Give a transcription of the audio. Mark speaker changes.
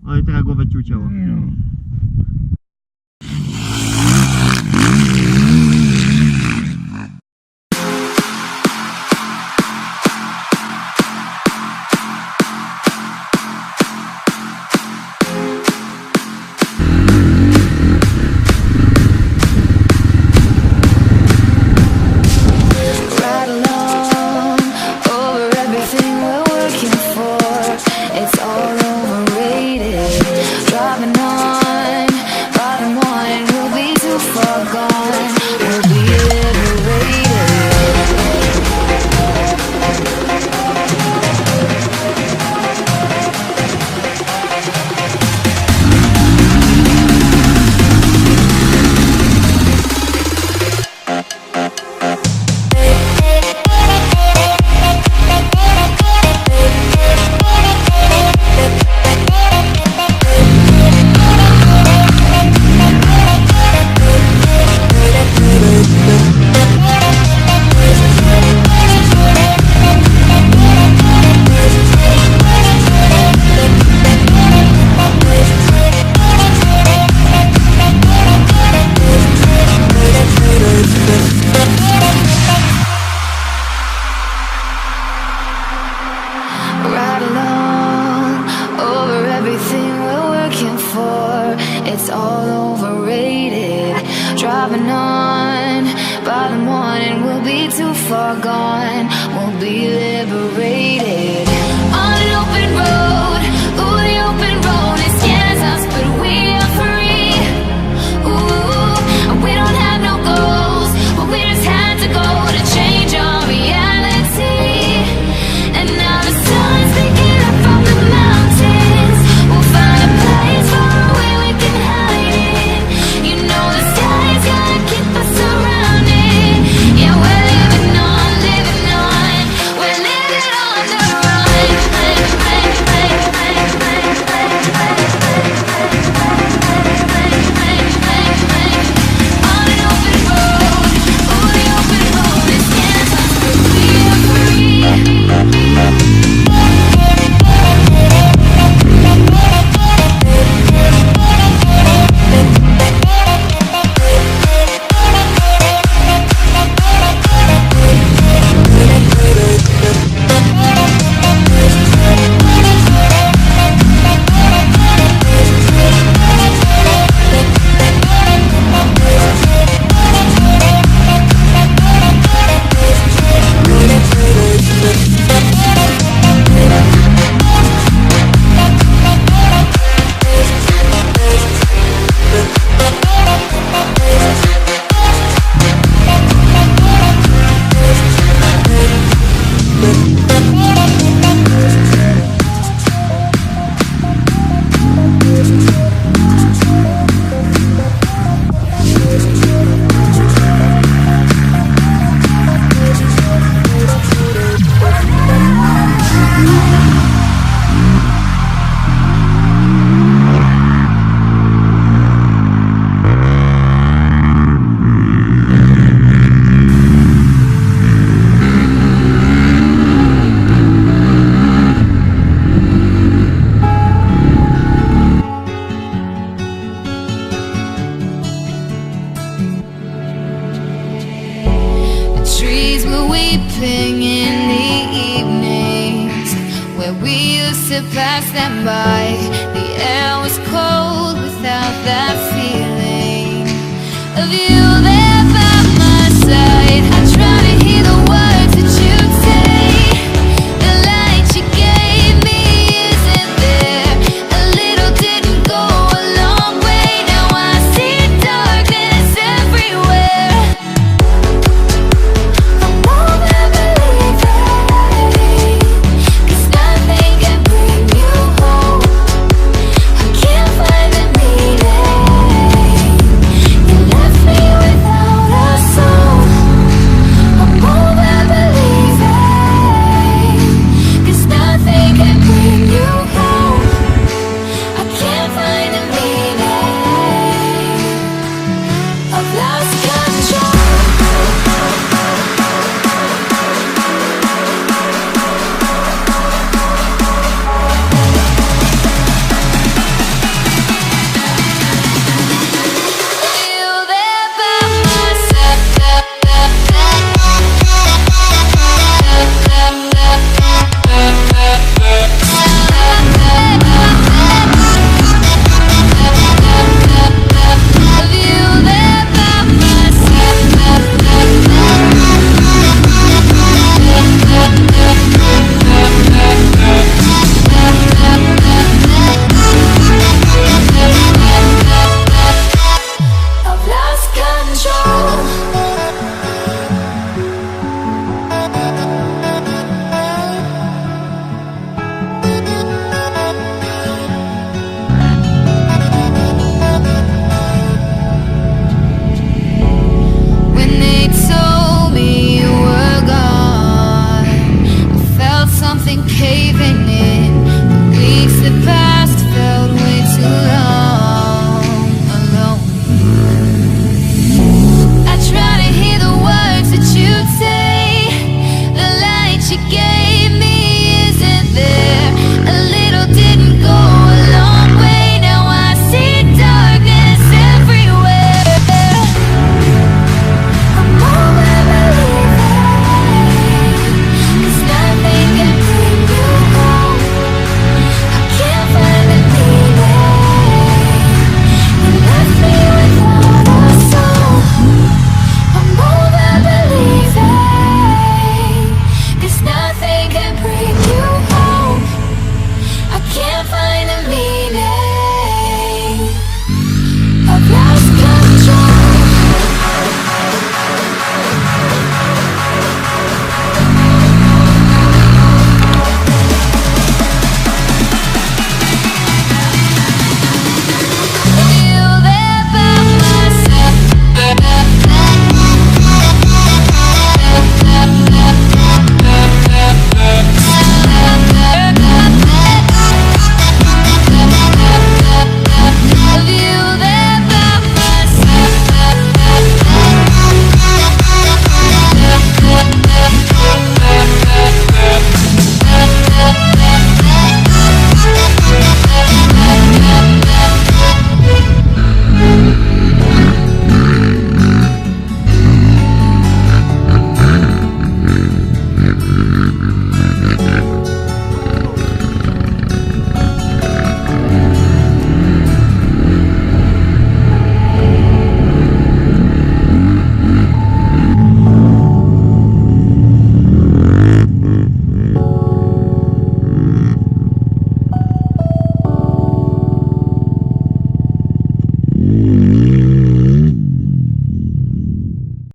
Speaker 1: Oj, teraz głowę ci ucięło.
Speaker 2: It's all overrated. Driving on by the morning, we'll be too far gone. We'll be liberated on an open road. Ooh, the open road it scares us, but we are free. Ooh, and we don't have no goals, but we just had to go to change our reality. And now the sun's peeking up from the mountains. We'll find a place far away we can hide it. You know the sky's gonna keep us surrounded. Yeah, we're living on, living on. We're living on the run. On an open road, oh, the open road it scares us, but we are free. Trees were weeping in the evenings where we used to pass them by.